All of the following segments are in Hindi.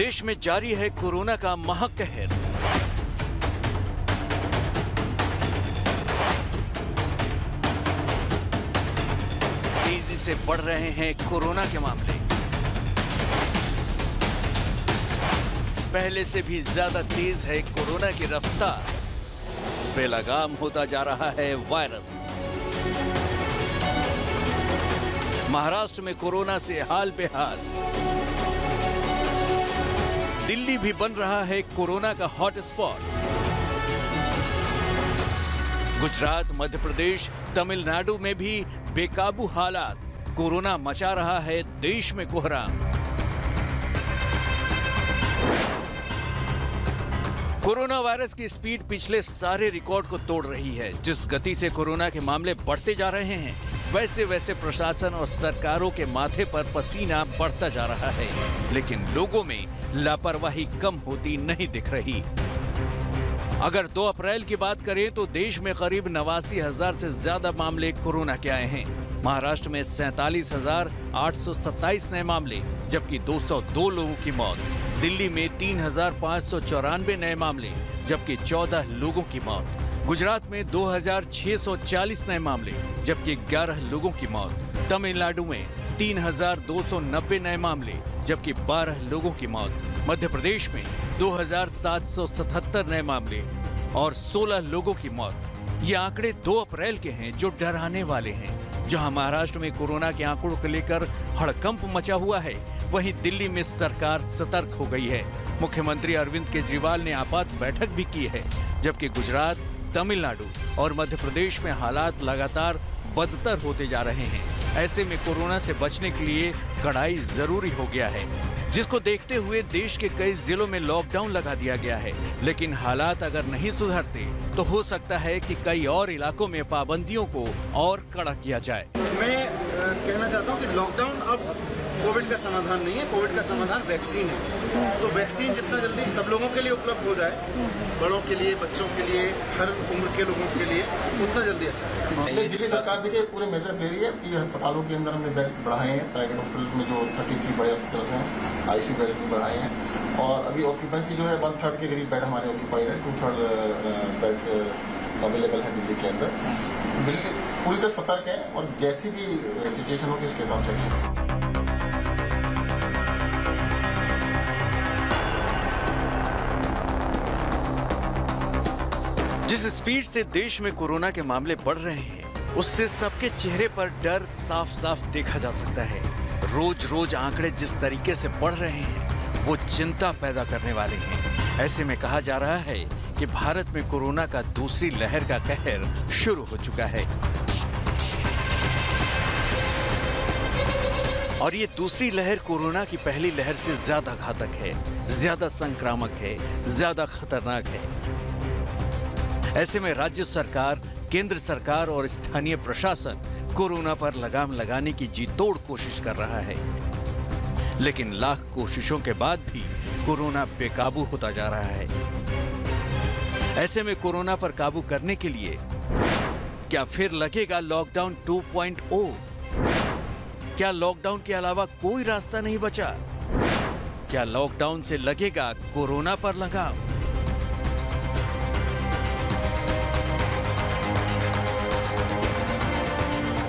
देश में जारी है कोरोना का महाकहर। तेजी से बढ़ रहे हैं कोरोना के मामले। पहले से भी ज्यादा तेज है कोरोना की रफ्तार। बेलगाम होता जा रहा है वायरस। महाराष्ट्र में कोरोना से हाल बेहाल। दिल्ली भी बन रहा है कोरोना का हॉटस्पॉट। गुजरात, मध्य प्रदेश, तमिलनाडु में भी बेकाबू हालात। कोरोना मचा रहा है देश में कोहराम। कोरोना वायरस की स्पीड पिछले सारे रिकॉर्ड को तोड़ रही है। जिस गति से कोरोना के मामले बढ़ते जा रहे हैं, वैसे वैसे प्रशासन और सरकारों के माथे पर पसीना बढ़ता जा रहा है, लेकिन लोगों में लापरवाही कम होती नहीं दिख रही। अगर 2 अप्रैल की बात करें तो देश में करीब 89,000 से ज्यादा मामले कोरोना के आए हैं। महाराष्ट्र में 47,827 नए मामले, जबकि 202 लोगों की मौत। दिल्ली में 3,594 नए मामले, जबकि 14 लोगों की मौत। गुजरात में 2,640 नए मामले, जबकि 11 लोगों की मौत। तमिलनाडु में 3,290 नए मामले, जबकि 12 लोगों की मौत। मध्य प्रदेश में 2,777 नए मामले और 16 लोगों की मौत। ये आंकड़े 2 अप्रैल के हैं, जो डराने वाले हैं। जहां महाराष्ट्र में कोरोना के आंकड़ों को लेकर हड़कंप मचा हुआ है, वहीं दिल्ली में सरकार सतर्क हो गई है। मुख्यमंत्री अरविंद केजरीवाल ने आपात बैठक भी की है, जबकि गुजरात, तमिलनाडु और मध्य प्रदेश में हालात लगातार बदतर होते जा रहे हैं। ऐसे में कोरोना से बचने के लिए कड़ाई जरूरी हो गया है, जिसको देखते हुए देश के कई जिलों में लॉकडाउन लगा दिया गया है। लेकिन हालात अगर नहीं सुधरते तो हो सकता है कि कई और इलाकों में पाबंदियों को और कड़ा किया जाए। मैं कहना चाहता हूं कि लॉकडाउन अब कोविड का समाधान नहीं है। कोविड का समाधान वैक्सीन है। तो वैक्सीन जितना जल्दी सब लोगों के लिए उपलब्ध हो जाए, बड़ों के लिए, बच्चों के लिए, हर उम्र के लोगों के लिए, उतना जल्दी अच्छा है। दिल्ली सरकार देखिए पूरे मेजर ले रही है कि अस्पतालों के अंदर हमने बेड्स बढ़ाए हैं। प्राइवेट हॉस्पिटल में जो 33 बड़े हॉस्पिटल्स हैं, आईसीयू बेड्स भी बढ़ाए हैं। और अभी ऑक्यूपेंसी जो है 1/3 के करीब बेड हमारे ऑक्यूपाइड है। 2/3 बेड्स अवेलेबल है दिल्ली के अंदर। दिल्ली पूरी तरह सतर्क है और जैसी भी सिचुएशन होगी इसके हिसाब से एक्शन। जिस स्पीड से देश में कोरोना के मामले बढ़ रहे हैं, उससे सबके चेहरे पर डर साफ साफ देखा जा सकता है। रोज रोज आंकड़े जिस तरीके से बढ़ रहे हैं, वो चिंता पैदा करने वाले हैं। ऐसे में कहा जा रहा है कि भारत में कोरोना का दूसरी लहर का कहर शुरू हो चुका है। और ये दूसरी लहर कोरोना की पहली लहर से ज्यादा घातक है, ज्यादा संक्रामक है, ज्यादा खतरनाक है। ऐसे में राज्य सरकार, केंद्र सरकार और स्थानीय प्रशासन कोरोना पर लगाम लगाने की जी तोड़ कोशिश कर रहा है। लेकिन लाख कोशिशों के बाद भी कोरोना बेकाबू होता जा रहा है। ऐसे में कोरोना पर काबू करने के लिए क्या फिर लगेगा लॉकडाउन 2.0? क्या लॉकडाउन के अलावा कोई रास्ता नहीं बचा? क्या लॉकडाउन से लगेगा कोरोना पर लगाम?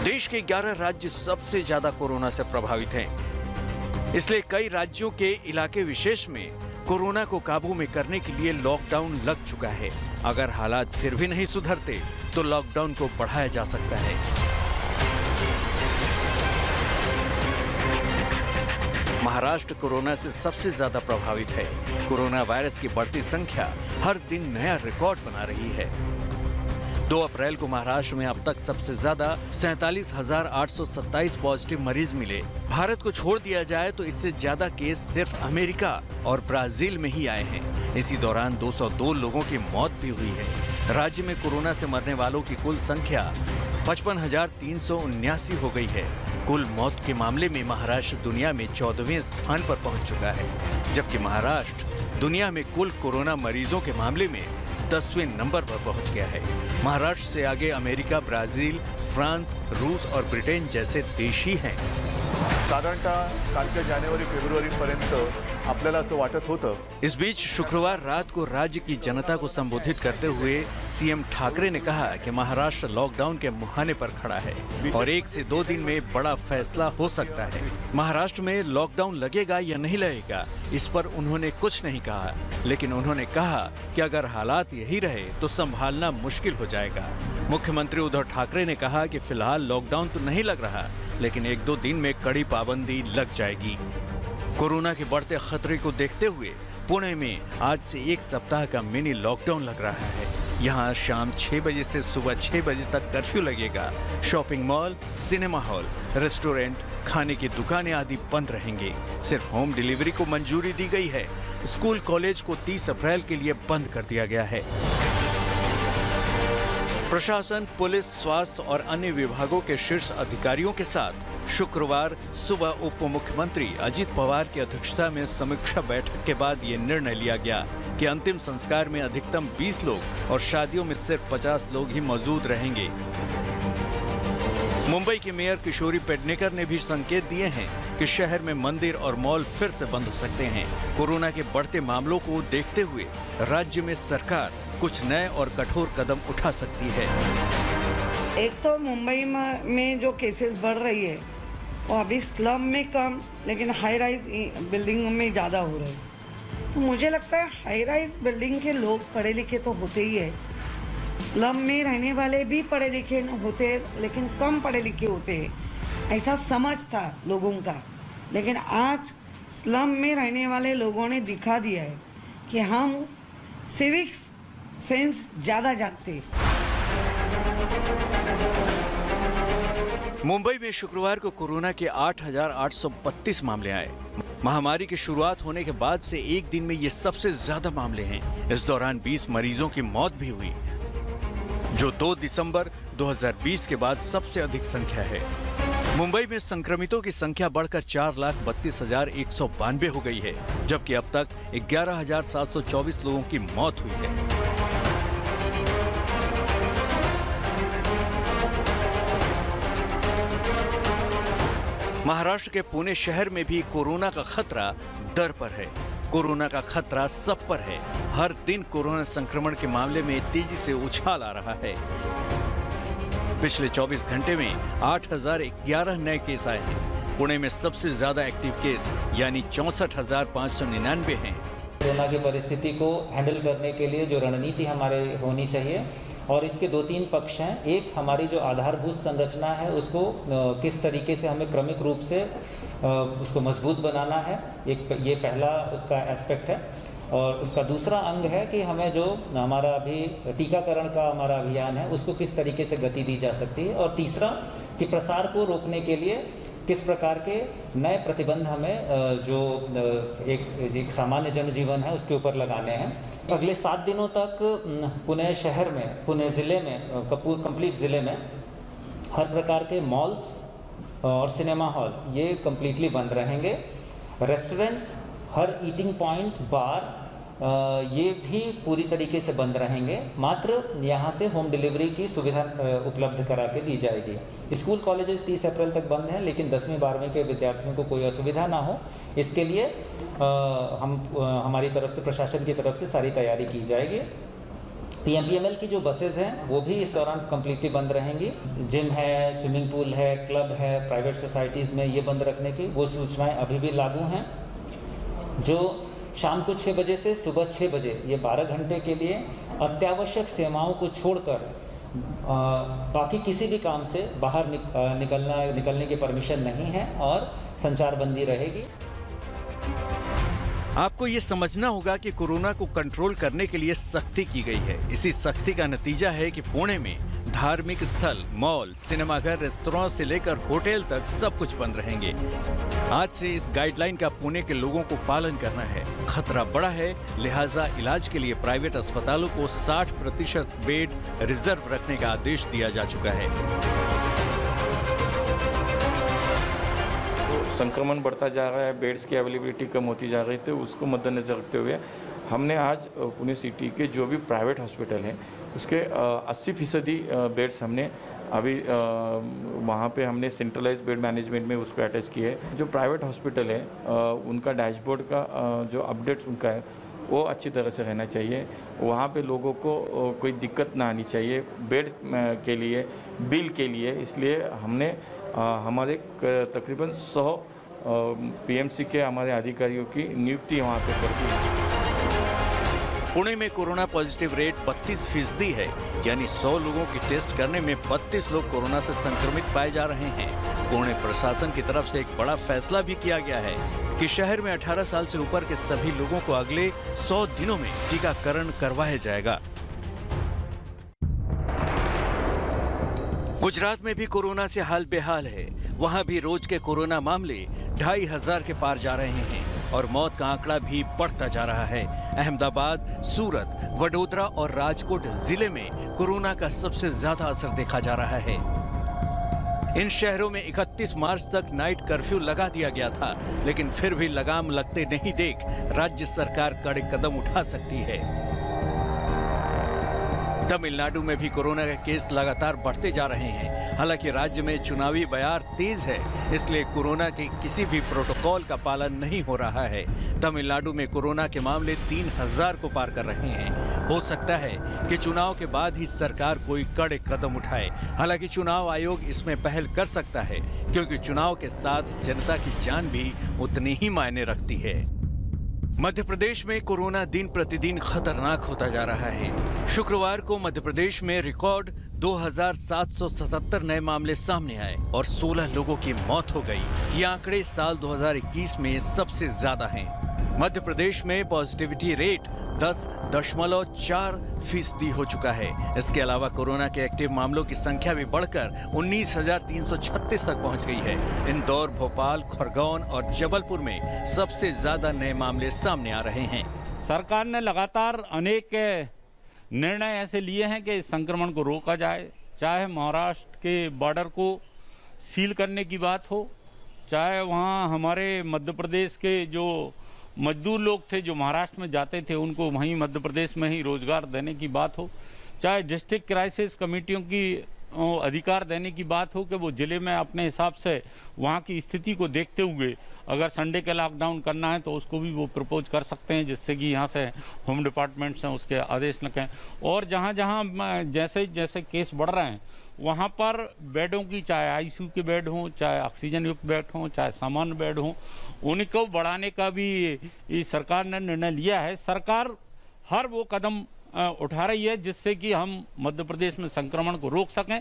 देश के 11 राज्य सबसे ज्यादा कोरोना से प्रभावित हैं। इसलिए कई राज्यों के इलाके विशेष में कोरोना को काबू में करने के लिए लॉकडाउन लग चुका है। अगर हालात फिर भी नहीं सुधरते तो लॉकडाउन को बढ़ाया जा सकता है। महाराष्ट्र कोरोना से सबसे ज्यादा प्रभावित है। कोरोना वायरस की बढ़ती संख्या हर दिन नया रिकॉर्ड बना रही है। 2 अप्रैल को महाराष्ट्र में अब तक सबसे ज्यादा 47,827 पॉजिटिव मरीज मिले। भारत को छोड़ दिया जाए तो इससे ज्यादा केस सिर्फ अमेरिका और ब्राजील में ही आए हैं। इसी दौरान 202 लोगों की मौत भी हुई है। राज्य में कोरोना से मरने वालों की कुल संख्या 55,379 हो गई है। कुल मौत के मामले में महाराष्ट्र दुनिया में 14वें स्थान पर पहुंच चुका है, जबकि महाराष्ट्र दुनिया में कुल कोरोना मरीजों के मामले में 10वें नंबर पर पहुंच गया है। महाराष्ट्र से आगे अमेरिका, ब्राजील, फ्रांस, रूस और ब्रिटेन जैसे देश ही हैं। साधारणतः कालच्या जानेवारी फेब्रुवारीपर्यंत आपल्याला असं वाटत होतं। इस बीच शुक्रवार रात को राज्य की जनता को संबोधित करते हुए सीएम ठाकरे ने कहा कि महाराष्ट्र लॉकडाउन के मुहाने पर खड़ा है और 1 से 2 दिन में बड़ा फैसला हो सकता है। महाराष्ट्र में लॉकडाउन लगेगा या नहीं लगेगा, इस पर उन्होंने कुछ नहीं कहा, लेकिन उन्होंने कहा कि अगर हालात यही रहे तो संभालना मुश्किल हो जाएगा। मुख्यमंत्री उद्धव ठाकरे ने कहा कि फिलहाल लॉकडाउन तो नहीं लग रहा, लेकिन 1-2 दिन में कड़ी पाबंदी लग जाएगी। कोरोना के बढ़ते खतरे को देखते हुए पुणे में आज से 1 सप्ताह का मिनी लॉकडाउन लग रहा है। यहाँ शाम 6 बजे से सुबह 6 बजे तक कर्फ्यू लगेगा। Shopping mall, cinema hall, restaurant, खाने की दुकानें आदि बंद रहेंगे। सिर्फ होम डिलीवरी को मंजूरी दी गई है। स्कूल कॉलेज को 30 अप्रैल के लिए बंद कर दिया गया है। प्रशासन, पुलिस, स्वास्थ्य और अन्य विभागों के शीर्ष अधिकारियों के साथ शुक्रवार सुबह उप मुख्यमंत्री अजित पवार की अध्यक्षता में समीक्षा बैठक के बाद ये निर्णय लिया गया कि अंतिम संस्कार में अधिकतम 20 लोग और शादियों में सिर्फ 50 लोग ही मौजूद रहेंगे। मुंबई के मेयर किशोरी पेडनेकर ने भी संकेत दिए हैं कि शहर में मंदिर और मॉल फिर से बंद हो सकते हैं। कोरोना के बढ़ते मामलों को देखते हुए राज्य में सरकार कुछ नए और कठोर कदम उठा सकती है। एक तो मुंबई में जो केसेस बढ़ रही है वो अभी स्लम में कम, लेकिन हाई राइज बिल्डिंगों में ज़्यादा हो रहे हैं। तो मुझे लगता है हाई राइज बिल्डिंग के लोग पढ़े लिखे तो होते ही है, स्लम में रहने वाले भी पढ़े लिखे होते हैं, लेकिन कम पढ़े लिखे होते हैं, ऐसा समझ था लोगों का। लेकिन आज स्लम में रहने वाले लोगों ने दिखा दिया है कि हम सिविक्स सेंस ज़्यादा जानते हैं। मुंबई में शुक्रवार को कोरोना के 8,832 मामले आए। महामारी की शुरुआत होने के बाद से एक दिन में ये सबसे ज्यादा मामले हैं। इस दौरान 20 मरीजों की मौत भी हुई, जो 2 दिसंबर 2020 के बाद सबसे अधिक संख्या है। मुंबई में संक्रमितों की संख्या बढ़कर 4,32,192 हो गई है, जबकि अब तक 11,724 लोगों की मौत हुई है। महाराष्ट्र के पुणे शहर में भी कोरोना का खतरा दर पर है। कोरोना का खतरा सब पर है। हर दिन कोरोना संक्रमण के मामले में तेजी से उछाल आ रहा है। पिछले 24 घंटे में 8,011 नए केस आए हैं। पुणे में सबसे ज्यादा एक्टिव केस यानी 64,599 हैं। कोरोना की परिस्थिति को हैंडल करने के लिए जो रणनीति हमारे होनी चाहिए, और इसके 2-3 पक्ष हैं। एक, हमारी जो आधारभूत संरचना है उसको किस तरीके से हमें क्रमिक रूप से उसको मजबूत बनाना है, ये पहला उसका एस्पेक्ट है। और उसका दूसरा अंग है कि हमें जो हमारा अभी टीकाकरण का हमारा अभियान है उसको किस तरीके से गति दी जा सकती है। और तीसरा कि प्रसार को रोकने के लिए किस प्रकार के नए प्रतिबंध हमें जो एक सामान्य जनजीवन है उसके ऊपर लगाने हैं। अगले 7 दिनों तक पुणे शहर में, पुणे ज़िले में, कंप्लीट ज़िले में हर प्रकार के मॉल्स और सिनेमा हॉल ये कम्प्लीटली बंद रहेंगे। रेस्टोरेंट्स, हर ईटिंग पॉइंट, बार ये भी पूरी तरीके से बंद रहेंगे। मात्र यहाँ से होम डिलीवरी की सुविधा उपलब्ध करा के दी जाएगी। स्कूल कॉलेजेस 30 अप्रैल तक बंद हैं, लेकिन 10वीं 12वीं के विद्यार्थियों को कोई असुविधा ना हो, इसके लिए हमारी तरफ से, प्रशासन की तरफ से सारी तैयारी की जाएगी। PMPML की जो बसेज हैं वो भी इस दौरान कम्प्लीटली बंद रहेंगी। जिम है, स्विमिंग पूल है, क्लब है, प्राइवेट सोसाइटीज़ में ये बंद रखने की वो सूचनाएं अभी भी लागू हैं। जो शाम को 6 बजे से सुबह 6 बजे ये 12 घंटे के लिए अत्यावश्यक सेवाओं को छोड़कर बाकी किसी भी काम से बाहर निकलने की परमिशन नहीं है और संचारबंदी रहेगी। आपको ये समझना होगा कि कोरोना को कंट्रोल करने के लिए सख्ती की गई है। इसी सख्ती का नतीजा है कि पुणे में धार्मिक स्थल, मॉल, सिनेमाघर, रेस्तरां से लेकर होटल तक सब कुछ बंद रहेंगे। आज से इस गाइडलाइन का पुणे के लोगों को पालन करना है। खतरा बड़ा है, लिहाजा इलाज के लिए प्राइवेट अस्पतालों को 60% बेड रिजर्व रखने का आदेश दिया जा चुका है। संक्रमण बढ़ता जा रहा है, बेड्स की अवेलेबिलिटी कम होती जा रही थी, उसको मद्देनजर रखते हुए हमने आज पुणे सिटी के जो भी प्राइवेट हॉस्पिटल हैं उसके 80% बेड्स हमने अभी वहाँ पे हमने सेंट्रलाइज बेड मैनेजमेंट में उसको अटैच किया है। जो प्राइवेट हॉस्पिटल है उनका डैशबोर्ड का जो अपडेट उनका है वो अच्छी तरह से रहना चाहिए। वहाँ पे लोगों को कोई दिक्कत ना आनी चाहिए बेड के लिए, बिल के लिए। इसलिए हमने हमारे तकरीबन 100 पीएमसी के हमारे अधिकारियों की नियुक्ति वहाँ पे कर दी। पुणे में कोरोना पॉजिटिव रेट 32% है, यानी 100 लोगों की टेस्ट करने में 32 लोग कोरोना से संक्रमित पाए जा रहे हैं। पुणे प्रशासन की तरफ से एक बड़ा फैसला भी किया गया है कि शहर में 18 साल से ऊपर के सभी लोगों को अगले 100 दिनों में टीकाकरण करवाया जाएगा। गुजरात में भी कोरोना से हाल बेहाल है। वहां भी रोज के कोरोना मामले 2500 के पार जा रहे हैं और मौत का आंकड़ा भी बढ़ता जा रहा है। अहमदाबाद, सूरत, वडोदरा और राजकोट जिले में कोरोना का सबसे ज्यादा असर देखा जा रहा है। इन शहरों में 31 मार्च तक नाइट कर्फ्यू लगा दिया गया था, लेकिन फिर भी लगाम लगते नहीं देख राज्य सरकार कड़े कदम उठा सकती है। तमिलनाडु में भी कोरोना के केस लगातार बढ़ते जा रहे हैं। हालांकि राज्य में चुनावी बयार तेज है, इसलिए कोरोना के किसी भी प्रोटोकॉल का पालन नहीं हो रहा है। तमिलनाडु में कोरोना के मामले 3000 को पार कर रहे हैं। हो सकता है कि चुनाव के बाद ही सरकार कोई कड़े कदम उठाए। हालांकि चुनाव आयोग इसमें पहल कर सकता है, क्योंकि चुनाव के साथ जनता की जान भी उतनी ही मायने रखती है। मध्य प्रदेश में कोरोना दिन प्रतिदिन खतरनाक होता जा रहा है। शुक्रवार को मध्य प्रदेश में रिकॉर्ड 2777 नए मामले सामने आए और 16 लोगों की मौत हो गई। ये आंकड़े साल 2021 में सबसे ज्यादा हैं। मध्य प्रदेश में पॉजिटिविटी रेट 10.4% हो चुका है। इसके अलावा कोरोना के एक्टिव मामलों की संख्या भी बढ़कर 19,336 तक पहुंच गई है। इंदौर, भोपाल, खरगोन और जबलपुर में सबसे ज्यादा नए मामले सामने आ रहे हैं। सरकार ने लगातार अनेक निर्णय ऐसे लिए हैं कि संक्रमण को रोका जाए, चाहे महाराष्ट्र के बॉर्डर को सील करने की बात हो, चाहे वहाँ हमारे मध्य प्रदेश के जो मजदूर लोग थे जो महाराष्ट्र में जाते थे उनको वहीं मध्य प्रदेश में ही रोजगार देने की बात हो, चाहे डिस्ट्रिक्ट क्राइसिस कमेटियों की अधिकार देने की बात हो कि वो जिले में अपने हिसाब से वहाँ की स्थिति को देखते हुए अगर संडे का लॉकडाउन करना है तो उसको भी वो प्रपोज कर सकते हैं, जिससे कि यहाँ से होम डिपार्टमेंट्स हैं उसके आदेश लिखें। और जहाँ जहाँ जैसे जैसे केस बढ़ रहे हैं वहाँ पर बेडों की, चाहे आईसीयू के बेड हों, चाहे ऑक्सीजन युक्त बेड हों, चाहे सामान्य बेड हों, उनको बढ़ाने का भी सरकार ने निर्णय लिया है। सरकार हर वो कदम उठा रही है जिससे कि हम मध्य प्रदेश में संक्रमण को रोक सकें।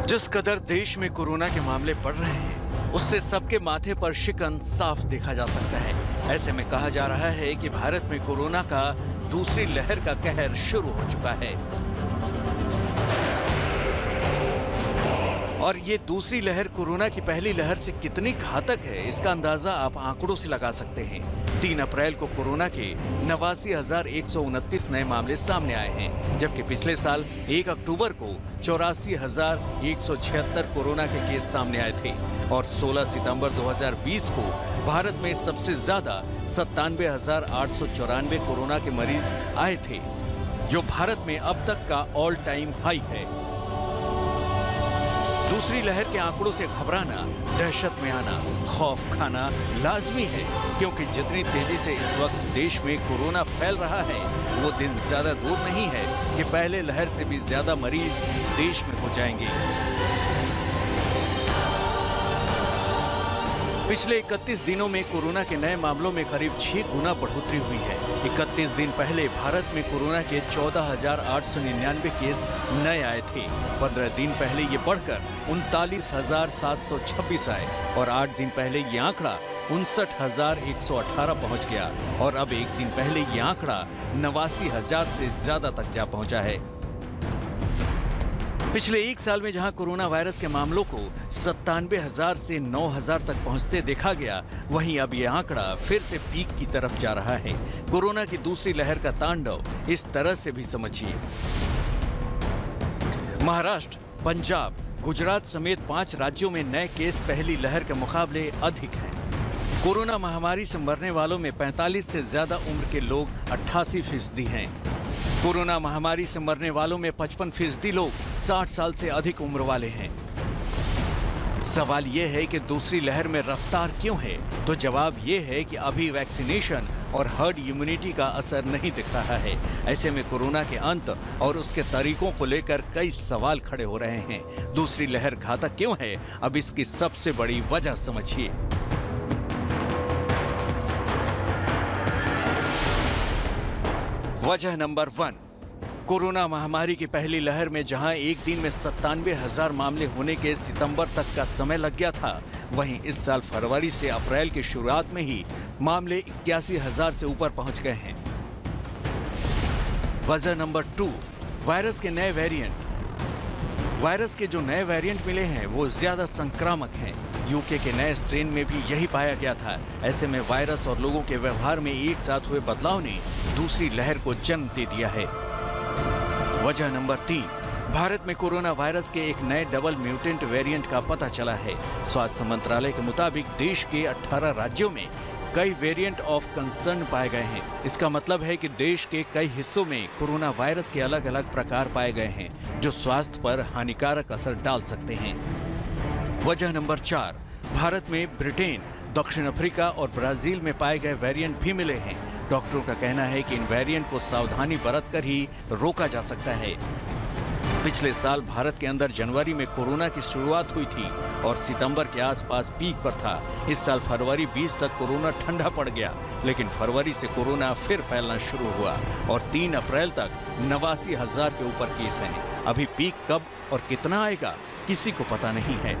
जिस कदर देश में कोरोना के मामले बढ़ रहे हैं, उससे सबके माथे पर शिकन साफ देखा जा सकता है। ऐसे में कहा जा रहा है कि भारत में कोरोना का दूसरी लहर का कहर शुरू हो चुका है और ये दूसरी लहर कोरोना की पहली लहर से कितनी घातक है, इसका अंदाजा आप आंकड़ों से लगा सकते हैं। 3 अप्रैल को कोरोना के 89,129 नए मामले सामने आए हैं, जबकि पिछले साल 1 अक्टूबर को 84,176 कोरोना के केस सामने आए थे और 16 सितंबर 2020 को भारत में सबसे ज्यादा 97,894 कोरोना के मरीज आए थे, जो भारत में अब तक का ऑल टाइम हाई है। दूसरी लहर के आंकड़ों से घबराना, दहशत में आना, खौफ खाना लाजमी है, क्योंकि जितनी तेजी से इस वक्त देश में कोरोना फैल रहा है वो दिन ज्यादा दूर नहीं है कि पहले लहर से भी ज्यादा मरीज देश में हो जाएंगे। पिछले 31 दिनों में कोरोना के नए मामलों में करीब 6 गुना बढ़ोतरी हुई है। 31 दिन पहले भारत में कोरोना के 14,899 केस नए आए थे। 15 दिन पहले ये बढ़कर 39,726 आए और 8 दिन पहले ये आंकड़ा 59,118 पहुंच गया और अब एक दिन पहले ये आंकड़ा 89,000 से ज्यादा तक जा पहुंचा है। पिछले एक साल में जहां कोरोना वायरस के मामलों को 97,000 से 9,000 तक पहुंचते देखा गया, वहीं अब यह आंकड़ा फिर से पीक की तरफ जा रहा है। कोरोना की दूसरी लहर का तांडव इस तरह से भी समझिए। महाराष्ट्र, पंजाब, गुजरात समेत 5 राज्यों में नए केस पहली लहर के मुकाबले अधिक हैं। कोरोना महामारी से मरने वालों में 45 से ज्यादा उम्र के लोग 88% हैं। कोरोना महामारी से मरने वालों में 55% लोग 60 साल से अधिक उम्र वाले हैं। सवाल यह है कि दूसरी लहर में रफ्तार क्यों है? तो जवाब यह है कि अभी वैक्सीनेशन और हर्ड इम्यूनिटी का असर नहीं दिख रहा है। ऐसे में कोरोना के अंत और उसके तरीकों को लेकर कई सवाल खड़े हो रहे हैं। दूसरी लहर घातक क्यों है? अब इसकी सबसे बड़ी वजह समझिए। वजह नंबर 1, कोरोना महामारी की पहली लहर में जहां एक दिन में 97,000 मामले होने के सितंबर तक का समय लग गया था, वहीं इस साल फरवरी से अप्रैल की शुरुआत में ही मामले 81,000 से ऊपर पहुंच गए हैं। वजह नंबर 2, वायरस के नए वेरिएंट। वायरस के जो नए वेरिएंट मिले हैं वो ज्यादा संक्रामक हैं। यूके के नए स्ट्रेन में भी यही पाया गया था। ऐसे में वायरस और लोगों के व्यवहार में एक साथ हुए बदलाव ने दूसरी लहर को जन्म दे दिया है। वजह नंबर 3, भारत में कोरोना वायरस के एक नए डबल म्यूटेंट वेरिएंट का पता चला है। स्वास्थ्य मंत्रालय के मुताबिक देश के 18 राज्यों में कई वेरिएंट ऑफ कंसर्न पाए गए हैं। इसका मतलब है कि देश के कई हिस्सों में कोरोना वायरस के अलग अलग प्रकार पाए गए हैं, जो स्वास्थ्य पर हानिकारक असर डाल सकते हैं। वजह नंबर 4, भारत में ब्रिटेन, दक्षिण अफ्रीका और ब्राजील में पाए गए वेरिएंट भी मिले हैं। डॉक्टरों का कहना है कि इन वेरिएंट को सावधानी बरतकर ही रोका जा सकता है। पिछले साल भारत के अंदर जनवरी में कोरोना की शुरुआत हुई थी और सितंबर के आसपास पीक पर था। इस साल फरवरी 20 तक कोरोना ठंडा पड़ गया, लेकिन फरवरी से कोरोना फिर फैलना शुरू हुआ और 3 अप्रैल तक 89,000 के ऊपर केस हैं। अभी पीक कब और कितना आएगा किसी को पता नहीं है।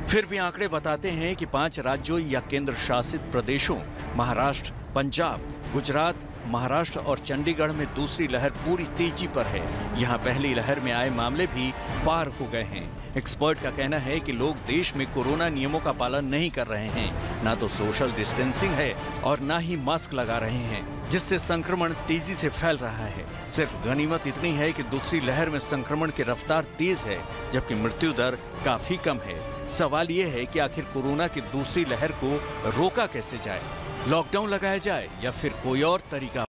फिर भी आंकड़े बताते हैं कि 5 राज्यों या केंद्र शासित प्रदेशों महाराष्ट्र, पंजाब, गुजरात, महाराष्ट्र और चंडीगढ़ में दूसरी लहर पूरी तेजी पर है। यहाँ पहली लहर में आए मामले भी पार हो गए हैं। एक्सपर्ट का कहना है कि लोग देश में कोरोना नियमों का पालन नहीं कर रहे हैं। ना तो सोशल डिस्टेंसिंग है और ना ही मास्क लगा रहे हैं, जिससे संक्रमण तेजी से फैल रहा है। सिर्फ गनीमत इतनी है कि दूसरी लहर में संक्रमण की रफ्तार तेज है, जबकि मृत्यु दर काफी कम है। सवाल ये है कि आखिर कोरोना की दूसरी लहर को रोका कैसे जाए? लॉकडाउन लगाया जाए या फिर कोई और तरीका